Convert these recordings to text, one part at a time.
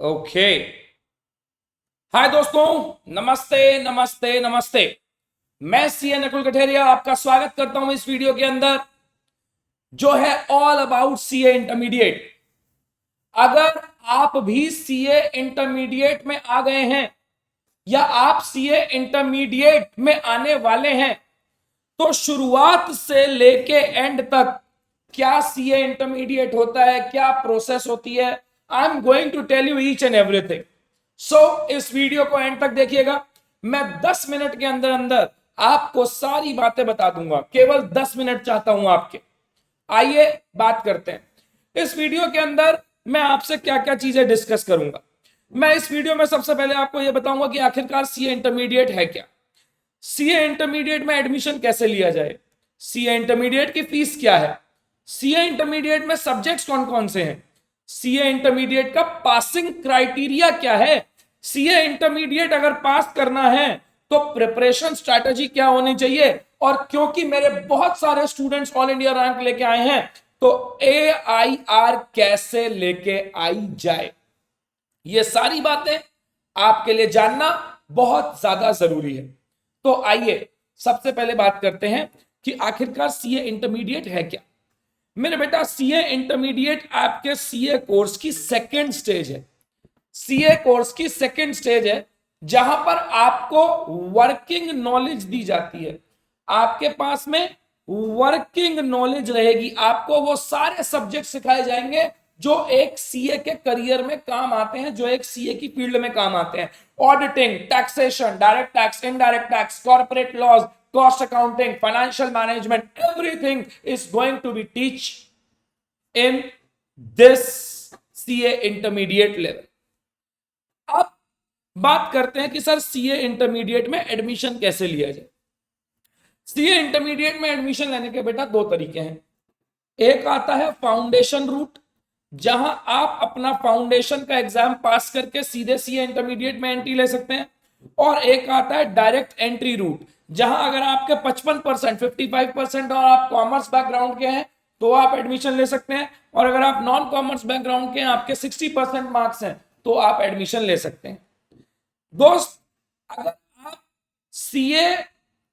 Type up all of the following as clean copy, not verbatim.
Okay. हाय दोस्तों, नमस्ते नमस्ते नमस्ते। मैं सीए नकुल कठेरिया आपका स्वागत करता हूं इस वीडियो के अंदर, जो है ऑल अबाउट सीए इंटरमीडिएट। अगर आप भी सीए इंटरमीडिएट में आ गए हैं या आप सीए इंटरमीडिएट में आने वाले हैं, तो शुरुआत से लेके एंड तक क्या सीए इंटरमीडिएट होता है, क्या प्रोसेस होती है, I am going to tell you each and everything. So इस वीडियो को एंड तक देखिएगा। मैं 10 मिनट के अंदर अंदर आपको सारी बातें बता दूंगा, केवल 10 मिनट चाहता हूं आपके। आइए बात करते हैं इस वीडियो के अंदर मैं आपसे क्या क्या चीजें डिस्कस करूंगा। मैं इस वीडियो में सबसे पहले आपको यह बताऊंगा कि आखिरकार सीए इंटरमीडिएट है क्या, सीए इंटरमीडिएट में एडमिशन कैसे लिया जाए, सीए इंटरमीडिएट की फीस क्या है, सीए इंटरमीडिएट में सब्जेक्ट्स कौन कौन से हैं, सीए इंटरमीडिएट का पासिंग क्राइटेरिया क्या है, सीए इंटरमीडिएट अगर पास करना है तो प्रिपरेशन स्ट्रैटेजी क्या होनी चाहिए। और क्योंकि मेरे बहुत सारे स्टूडेंट्स ऑल इंडिया रैंक लेके आए हैं, तो AIR कैसे लेके आई जाए, ये सारी बातें आपके लिए जानना बहुत ज्यादा जरूरी है। तो आइए सबसे पहले बात करते हैं कि आखिरकार सीए इंटरमीडिएट है क्या। मेरे बेटा, सीए इंटरमीडिएट आपके सीए कोर्स की सेकेंड स्टेज है। सीए कोर्स की सेकेंड स्टेज है जहां पर आपको वर्किंग नॉलेज दी जाती है। आपके पास में वर्किंग नॉलेज रहेगी, आपको वो सारे सब्जेक्ट सिखाए जाएंगे जो एक सीए के करियर में काम आते हैं, जो एक सीए की फील्ड में काम आते हैं। Auditing, taxation, direct tax, indirect tax, corporate laws, cost accounting, financial management, everything is going to be teach in this CA intermediate level. अब बात करते हैं कि सर सीए इंटरमीडिएट में एडमिशन कैसे लिया जाए। सीए इंटरमीडिएट में एडमिशन लेने के बेटा दो तरीके हैं। एक आता है फाउंडेशन रूट, जहां आप अपना फाउंडेशन का एग्जाम पास करके सीधे सीए इंटरमीडिएट में एंट्री ले सकते हैं। और एक आता है डायरेक्ट एंट्री रूट, जहां अगर आपके 55%, 55% और आप कॉमर्स बैकग्राउंड के हैं तो आप एडमिशन ले सकते हैं, और अगर आप नॉन कॉमर्स बैकग्राउंड के हैं, आपके 60% मार्क्स हैं, तो आप एडमिशन ले सकते हैं। दोस्त, अगर आप सीए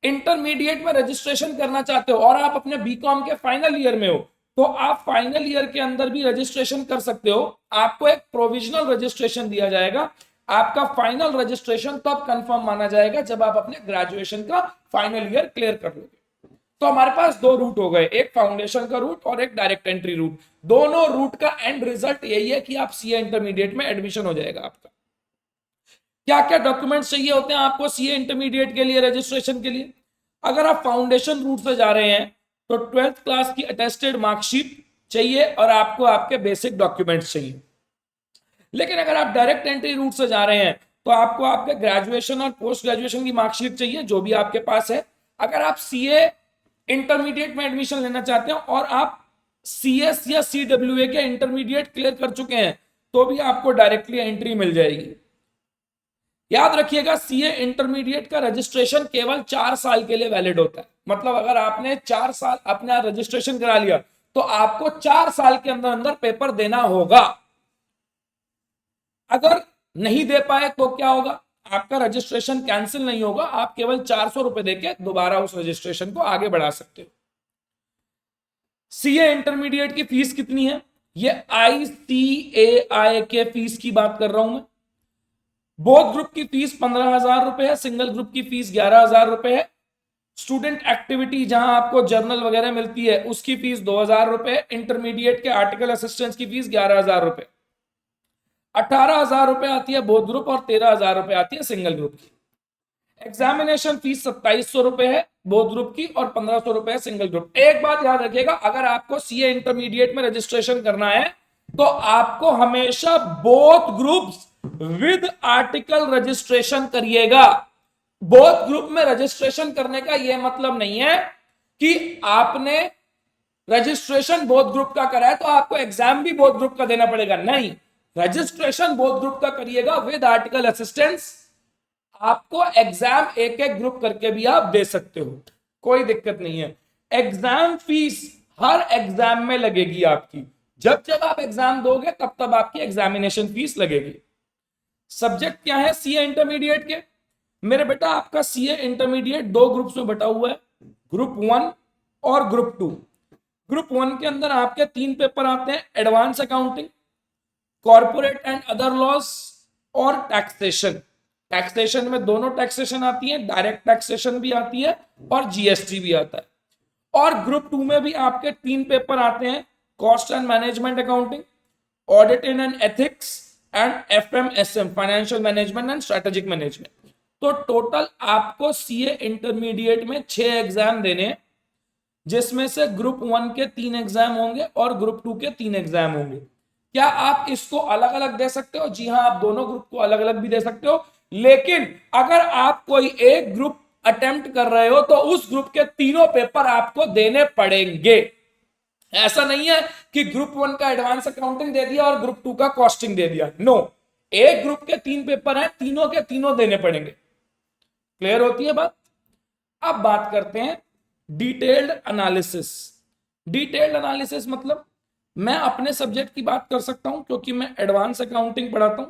इंटरमीडिएट में रजिस्ट्रेशन करना चाहते हो और आप अपने बीकॉम के फाइनल ईयर में हो, तो आप फाइनल ईयर के अंदर भी रजिस्ट्रेशन कर सकते हो। आपको एक प्रोविजनल रजिस्ट्रेशन दिया जाएगा। आपका फाइनल रजिस्ट्रेशन तब कंफर्म माना जाएगा जब आप अपने ग्रेजुएशन का फाइनल ईयर क्लियर कर लोगे। तो हमारे पास दो रूट हो गए, एक फाउंडेशन का रूट और एक डायरेक्ट एंट्री रूट। दोनों रूट का एंड रिजल्ट यही है कि आप सीए इंटरमीडिएट में एडमिशन हो जाएगा आपका। क्या क्या डॉक्यूमेंट्स चाहिए होते हैं आपको सीए इंटरमीडिएट के लिए, रजिस्ट्रेशन के लिए। अगर आप फाउंडेशन रूट से जा रहे हैं तो 12th क्लास की अटेस्टेड मार्कशीट चाहिए और आपको आपके बेसिक डॉक्यूमेंट्स चाहिए। लेकिन अगर आप डायरेक्ट एंट्री रूट से जा रहे हैं तो आपको आपके ग्रेजुएशन और पोस्ट ग्रेजुएशन की मार्कशीट चाहिए, जो भी आपके पास है। अगर आप सीए इंटरमीडिएट में एडमिशन लेना चाहते हैं और आप सीएस या सीडब्ल्यूए के इंटरमीडिएट क्लियर कर चुके हैं, तो भी आपको डायरेक्टली एंट्री मिल जाएगी। याद रखिएगा, सीए इंटरमीडिएट का रजिस्ट्रेशन केवल 4 साल के लिए वैलिड होता है। मतलब अगर आपने 4 साल अपना रजिस्ट्रेशन करा लिया तो आपको 4 साल के अंदर अंदर पेपर देना होगा। अगर नहीं दे पाए तो क्या होगा, आपका रजिस्ट्रेशन कैंसिल नहीं होगा, आप केवल 400 रुपए देके दोबारा उस रजिस्ट्रेशन को आगे बढ़ा सकते हो। सीए इंटरमीडिएट की फीस कितनी है, ये ICAI के फीस की बात कर रहा हूं मैं। बोथ ग्रुप की फीस 15,000 रुपए है, सिंगल ग्रुप की फीस 11,000 रुपए है। स्टूडेंट एक्टिविटी जहां आपको जर्नल वगैरह मिलती है उसकी फीस 2,000 रुपए, इंटरमीडिएट के आर्टिकल असिस्टेंस की फीस 11,000 रुपए। 18,000 रुपए आती है बोथ ग्रुप और 13,000 रुपए आती है सिंगल ग्रुप की। एग्जामिनेशन फीस 2,700 रुपए है बोथ ग्रुप की और 1,500 रुपए है सिंगल ग्रुप। एक बात याद रखिएगा, अगर आपको सीए इंटरमीडिएट में रजिस्ट्रेशन करना है तो आपको हमेशा both groups with article registration करिएगा। बोथ ग्रुप में रजिस्ट्रेशन करने का यह मतलब नहीं है कि आपने रजिस्ट्रेशन बोथ ग्रुप का करा है तो आपको एग्जाम भी बोथ ग्रुप का देना पड़ेगा। नहीं, रजिस्ट्रेशन बोथ ग्रुप का करिएगा विद आर्टिकल असिस्टेंस। आपको एग्जाम एक एक ग्रुप करके भी आप दे सकते हो, कोई दिक्कत नहीं है। एग्जाम फीस हर एग्जाम में लगेगी आपकी। जब जब आप एग्जाम दोगे तब तब आपकी एग्जामिनेशन फीस लगेगी। सब्जेक्ट क्या है सीए इंटरमीडिएट के? मेरे बेटा आपका सीए इंटरमीडिएट दो ग्रुप्स में बटा हुआ है, ग्रुप 1 और ग्रुप 2। ग्रुप 1 के अंदर आपके 3 पेपर आते हैं, advance accounting, corporate and other laws और टैक्सेशन। टैक्सेशन में दोनों टैक्सेशन आती है, डायरेक्ट टैक्सेशन भी आती है और जीएसटी भी आता है। और ग्रुप 2 में भी आपके 3 पेपर आते हैं, cost and management accounting, audit and ethics and FMSM, financial management and strategic management. तो टोटल आपको सीए इंटरमीडिएट में 6 एग्जाम देने हैं, जिसमें से ग्रुप 1 के 3 एग्जाम होंगे और ग्रुप 2 के 3 एग्जाम होंगे। क्या आप इसको अलग अलग दे सकते हो? जी हाँ, आप दोनों ग्रुप को अलग अलग भी दे सकते हो, लेकिन अगर आप कोई एक ग्रुप अटेम्प्ट कर रहे हो तो उस ग्रुप के तीनों पेपर आपको देने पड़ेंगे। ऐसा नहीं है कि ग्रुप 1 का एडवांस अकाउंटिंग दे दिया और ग्रुप 2 का कॉस्टिंग दे दिया। नो, एक ग्रुप के 3 पेपर हैं, तीनों के तीनों देने पड़ेंगे। क्लियर होती है बात? अब बात करते हैं डिटेल्ड एनालिसिस। डिटेल्ड एनालिसिस मतलब मैं अपने सब्जेक्ट की बात कर सकता हूं क्योंकि मैं एडवांस अकाउंटिंग पढ़ाता हूं।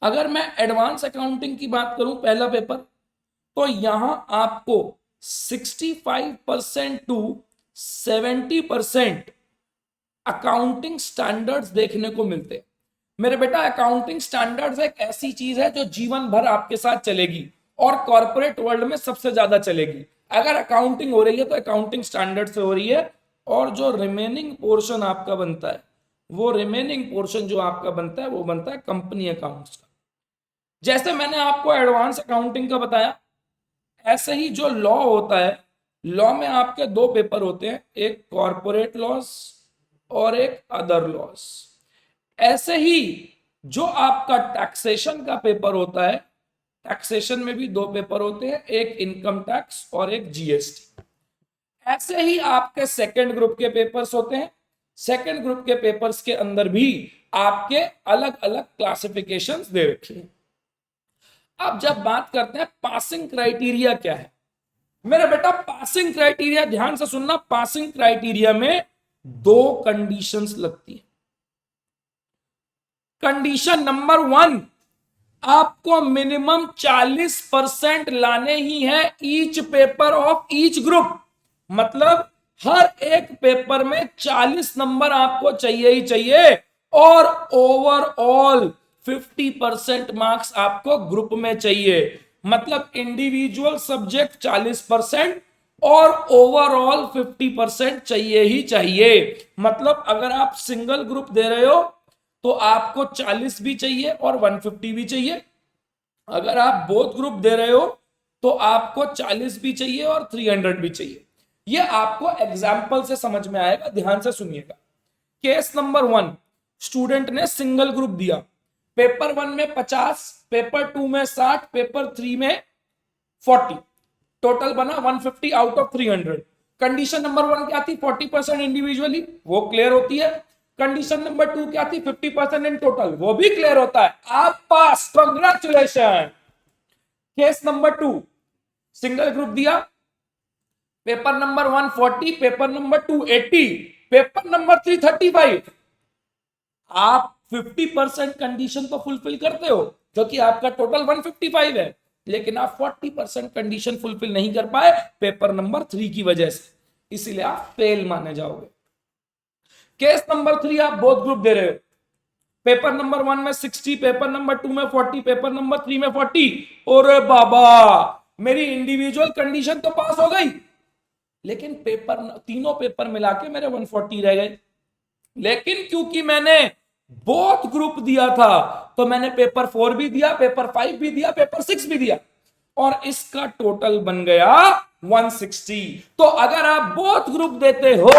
अगर मैं एडवांस अकाउंटिंग की बात करूं, पहला पेपर, तो यहां आपको 65% टू 70% अकाउंटिंग स्टैंडर्ड्स देखने को मिलते हैं। मेरे बेटा अकाउंटिंग स्टैंडर्ड्स एक ऐसी चीज है जो जीवन भर आपके साथ चलेगी और कॉर्पोरेट वर्ल्ड में सबसे ज्यादा चलेगी। अगर अकाउंटिंग हो रही है तो अकाउंटिंग स्टैंडर्ड से हो रही है, और जो रिमेनिंग पोर्शन आपका बनता है, वो रिमेनिंग पोर्शन जो आपका बनता है वो बनता है कंपनी अकाउंट्स का। जैसे मैंने आपको एडवांस अकाउंटिंग का बताया, ऐसे ही जो लॉ होता है, लॉ में आपके 2 पेपर होते हैं, एक कॉर्पोरेट लॉस और एक अदर लॉस। ऐसे ही जो आपका टैक्सेशन का पेपर होता है, टैक्सेशन में भी 2 पेपर होते हैं, एक इनकम टैक्स और एक जीएसटी। ऐसे ही आपके सेकंड ग्रुप के पेपर्स होते हैं। सेकंड ग्रुप के पेपर्स के अंदर भी आपके अलग अलग क्लासिफिकेशंस दे रखे हैं। अब जब बात करते हैं पासिंग क्राइटेरिया क्या है, मेरा बेटा पासिंग क्राइटेरिया ध्यान से सुनना, पासिंग क्राइटेरिया में 2 कंडीशंस लगती है। कंडीशन नंबर 1, आपको मिनिमम 40% लाने ही है each paper of each group. मतलब हर एक पेपर में 40 नंबर आपको चाहिए ही चाहिए, और ओवरऑल 50% मार्क्स आपको ग्रुप में चाहिए। मतलब इंडिविजुअल सब्जेक्ट 40% और ओवरऑल 50% चाहिए ही चाहिए। मतलब अगर आप सिंगल ग्रुप दे रहे हो तो आपको 40 भी चाहिए और 150 भी चाहिए। अगर आप बोथ ग्रुप दे रहे हो तो आपको 40 भी चाहिए और 300 भी चाहिए। ये आपको एग्जाम्पल से समझ में आएगा, ध्यान से सुनिएगा। केस नंबर 1, स्टूडेंट ने सिंगल ग्रुप दिया, पेपर 1 में 50, पेपर 2 में 60, पेपर 3 में 40, टोटल बना 150 आउट ऑफ 300। कंडीशन नंबर 1 क्या थी? 40% इंडिविजुअली, वो क्लियर होती है। कंडीशन नंबर 2 क्या थी? 50% इन टोटल, वो भी क्लियर होता है। आप pass, congratulation. Case number 2, single group दिया, paper number 1 40, paper number 2 80, paper number 3 35। आप 50% कंडीशन तो फुलफिल करते हो क्योंकि आपका टोटल 155 है, लेकिन आप 40% कंडीशन फुलफिल नहीं कर पाए पेपर नंबर 3 की वजह से, इसीलिए आप फेल माने जाओगे। केस नंबर 3, आप बोथ ग्रुप दे रहे हो, पेपर नंबर 1 में 60, पेपर नंबर 2 में 40, पेपर नंबर 3 में 40। अरे बाबा, मेरी इंडिविजुअल कंडीशन तो पास हो गई, लेकिन पेपर, तीनों पेपर मिला के मेरे 140 रह गए। लेकिन क्योंकि मैंने बोथ ग्रुप दिया था तो मैंने पेपर 4 भी दिया, पेपर 5 भी दिया, पेपर 6 भी दिया, और इसका टोटल बन गया 160। तो अगर आप बोथ ग्रुप देते हो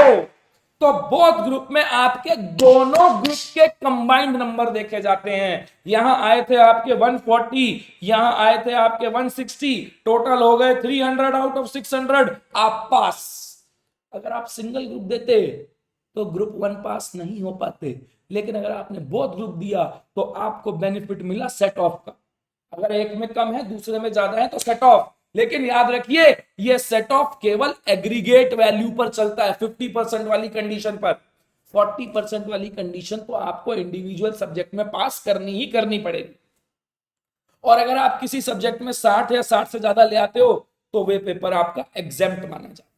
तो बोथ ग्रुप में आपके दोनों ग्रुप के कंबाइंड नंबर देखे जाते हैं। यहां आए थे आपके 140, यहां आए थे आपके 160, टोटल हो गए 300 आउट ऑफ 600, आप पास। अगर आप सिंगल ग्रुप देते तो ग्रुप 1 पास नहीं हो पाते, लेकिन अगर आपने बोथ ग्रुप दिया तो आपको बेनिफिट मिला सेट ऑफ का। अगर एक में कम है दूसरे में ज्यादा है तो सेट ऑफ, लेकिन याद रखिए ये सेट ऑफ केवल एग्रीगेट वैल्यू पर चलता है, 50% वाली कंडीशन पर। 40% वाली कंडीशन तो आपको इंडिविजुअल सब्जेक्ट में पास करनी ही करनी पड़ेगी। और अगर आप किसी सब्जेक्ट में 60 या 60 से ज्यादा ले आते हो तो वे पेपर आपका एग्जेम्प्ट माना जाता है।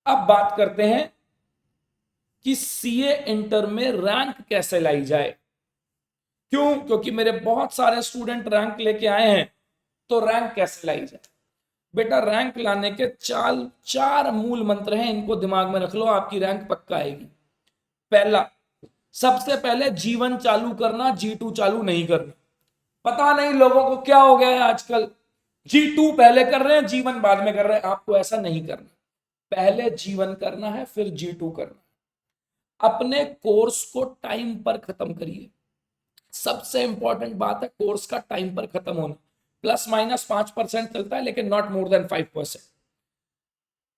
अब बात करते हैं कि सीए इंटर में रैंक कैसे लाई जाए। क्यों? क्योंकि मेरे बहुत सारे स्टूडेंट रैंक लेके आए हैं। तो रैंक कैसे लाई जाए बेटा? रैंक लाने के चार मूल मंत्र हैं, इनको दिमाग में रख लो, आपकी रैंक पक्का आएगी। पहला, सबसे पहले जीवन चालू करना, G2 चालू नहीं करना। पता नहीं लोगों को क्या हो गया है आजकल, G2 पहले कर रहे हैं, जीवन बाद में कर रहे हैं। आपको ऐसा नहीं करना, पहले जीवन करना है फिर G2 करना। अपने कोर्स को टाइम पर खत्म करिए, सबसे इंपॉर्टेंट बात है कोर्स का टाइम पर खत्म होना। ±5% चलता है लेकिन not more than 5%।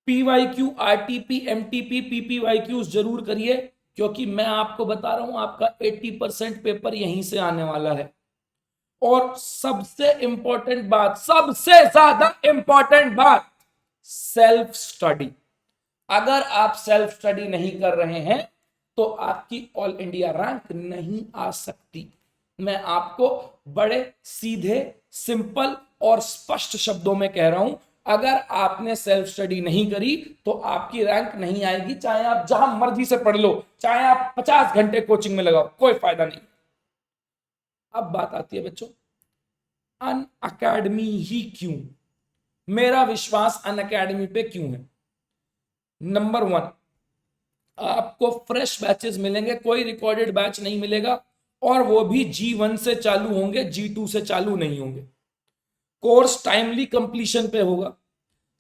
PYQ, RTP, MTP, PPYQ जरूर करिए, क्योंकि मैं आपको बता रहा हूं आपका 80% पेपर यहीं से आने वाला है। और सबसे इंपॉर्टेंट बात, सबसे ज्यादा इंपॉर्टेंट बात, सेल्फ स्टडी। अगर आप सेल्फ स्टडी नहीं कर रहे हैं तो आपकी ऑल इंडिया रैंक नहीं आ सकती। मैं आपको बड़े सीधे, सिंपल और स्पष्ट शब्दों में कह रहा हूं, अगर आपने सेल्फ स्टडी नहीं करी तो आपकी रैंक नहीं आएगी। चाहे आप जहां मर्जी से पढ़ लो, चाहे आप 50 घंटे कोचिंग में लगाओ, कोई फायदा नहीं। अब बात आती है बच्चों, अन अकेडमी ही क्यों? मेरा विश्वास अन अकेडमी पे क्यों है? नंबर 1, आपको फ्रेश बैचेस मिलेंगे, कोई रिकॉर्डेड बैच नहीं मिलेगा, और वो भी G1 से चालू होंगे, G2 से चालू नहीं होंगे। कोर्स टाइमली कंप्लीशन पे होगा।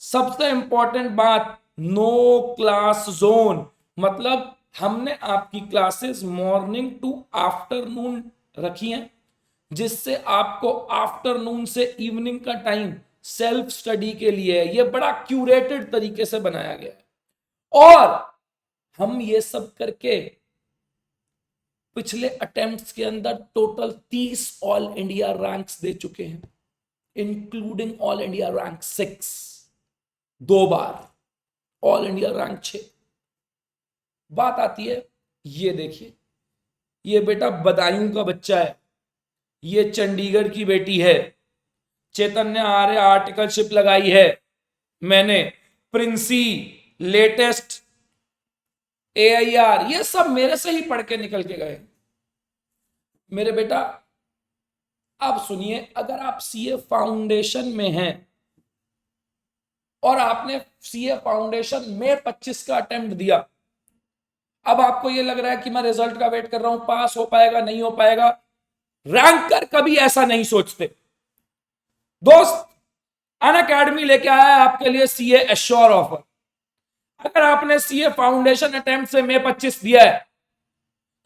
सबसे इंपॉर्टेंट बात, नो क्लास जोन, मतलब हमने आपकी क्लासेस मॉर्निंग टू आफ्टरनून रखी हैं, जिससे आपको आफ्टरनून से इवनिंग का टाइम सेल्फ स्टडी के लिए है। यह बड़ा क्यूरेटेड तरीके से बनाया गया है। और हम ये सब करके पिछले अटेम्प्ट्स के अंदर टोटल 30 ऑल इंडिया रैंक्स दे चुके हैं, इंक्लूडिंग ऑल इंडिया रैंक 6, 2 बार ऑल इंडिया रैंक 6। बात आती है, ये देखिए, ये बेटा बदायूं का बच्चा है, ये चंडीगढ़ की बेटी है, चैतन्य आर्य आर्टिकलशिप लगाई है मैंने, प्रिंसी, लेटेस्ट, AIR, ये सब मेरे से ही पढ़ के निकल के गए मेरे बेटा। अब सुनिए, अगर आप सीए फाउंडेशन में हैं और आपने सीए फाउंडेशन में 25 का अटेम्प्ट दिया, अब आपको ये लग रहा है कि मैं रिजल्ट का वेट कर रहा हूं, पास हो पाएगा नहीं हो पाएगा, रैंकर कभी ऐसा नहीं सोचते दोस्त। अन अकेडमी लेके आया है आपके लिए सीए एश्योर ऑफर। अगर आपने सीए फाउंडेशन अटेम्प्ट से मई 25 दिया है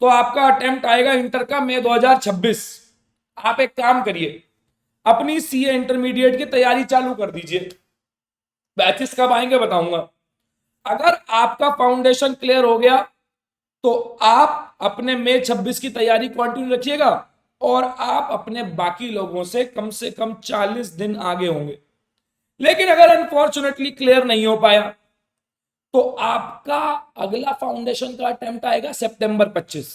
तो आपका अटेम्प्ट आएगा इंटर का मई 2026। आप एक काम करिए, अपनी सीए इंटरमीडिएट की तैयारी चालू कर दीजिए। बैचेस कब आएंगे बताऊंगा। अगर आपका फाउंडेशन क्लियर हो गया तो आप अपने मई 26 की तैयारी कंटिन्यू रखिएगा, और आप अपने बाकी लोगों से कम 40 दिन आगे होंगे। लेकिन अगर अनफॉर्चुनेटली क्लियर नहीं हो पाया तो आपका अगला फाउंडेशन का अटेम्प्ट आएगा सितंबर 25।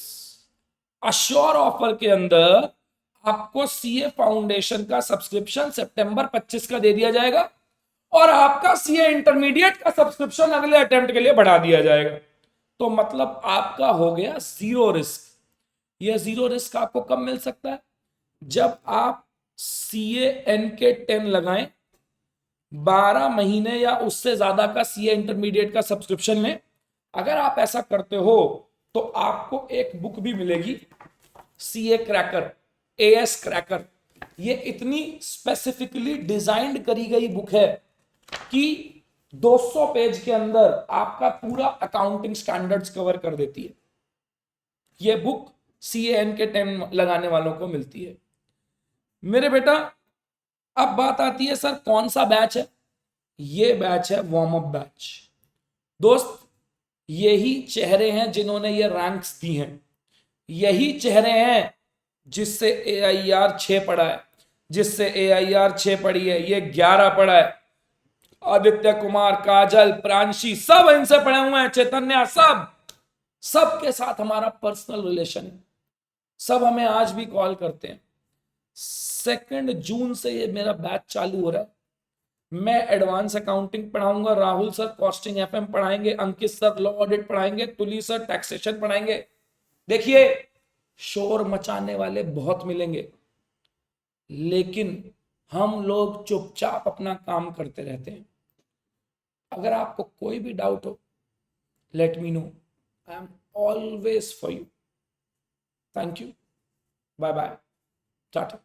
अश्योर ऑफर के अंदर आपको सीए फाउंडेशन का सब्सक्रिप्शन सितंबर 25 का दे दिया जाएगा, और आपका सीए इंटरमीडिएट का सब्सक्रिप्शन अगले अटेम्प्ट के लिए बढ़ा दिया जाएगा। तो मतलब आपका हो गया जीरो रिस्क। यह जीरो रिस्क आपको कब मिल सकता है? जब आप सीए NK 10 लगाएं, 12 महीने या उससे ज्यादा का सीए इंटरमीडिएट का सब्सक्रिप्शन लें। अगर आप ऐसा करते हो तो आपको एक बुक भी मिलेगी, सीए क्रैकर, AS क्रैकर। ये इतनी स्पेसिफिकली डिजाइंड करी गई बुक है कि 200 पेज के अंदर आपका पूरा अकाउंटिंग स्टैंडर्ड्स कवर कर देती है। यह बुक सीए NK 10 लगाने वालों को मिलती है मेरे बेटा। अब बात आती है, सर कौन सा बैच है? ये बैच है वार्म अप बैच। दोस्त, यही चेहरे हैं जिन्होंने ये रैंक्स दी हैं, यही चेहरे हैं जिससे AIR 6 पढ़ा है, जिससे AIR 6 पढ़ी है, ये 11 पढ़ा है। आदित्य कुमार, काजल, प्रांशी, सब इनसे पढ़े हुए हैं, चैतन्य, सब। सबके साथ हमारा पर्सनल रिलेशन है, सब हमें आज भी कॉल करते हैं। 2 जून से ये मेरा बैच चालू हो रहा है। मैं एडवांस अकाउंटिंग पढ़ाऊंगा, राहुल सर कॉस्टिंग एफएम पढ़ाएंगे, अंकित सर लॉ ऑडिट पढ़ाएंगे, तुली सर टैक्सेशन पढ़ाएंगे। देखिए, शोर मचाने वाले बहुत मिलेंगे, लेकिन हम लोग चुपचाप अपना काम करते रहते हैं। अगर आपको कोई भी डाउट हो, let me know, I am always for you. Thank you, bye bye, Tata.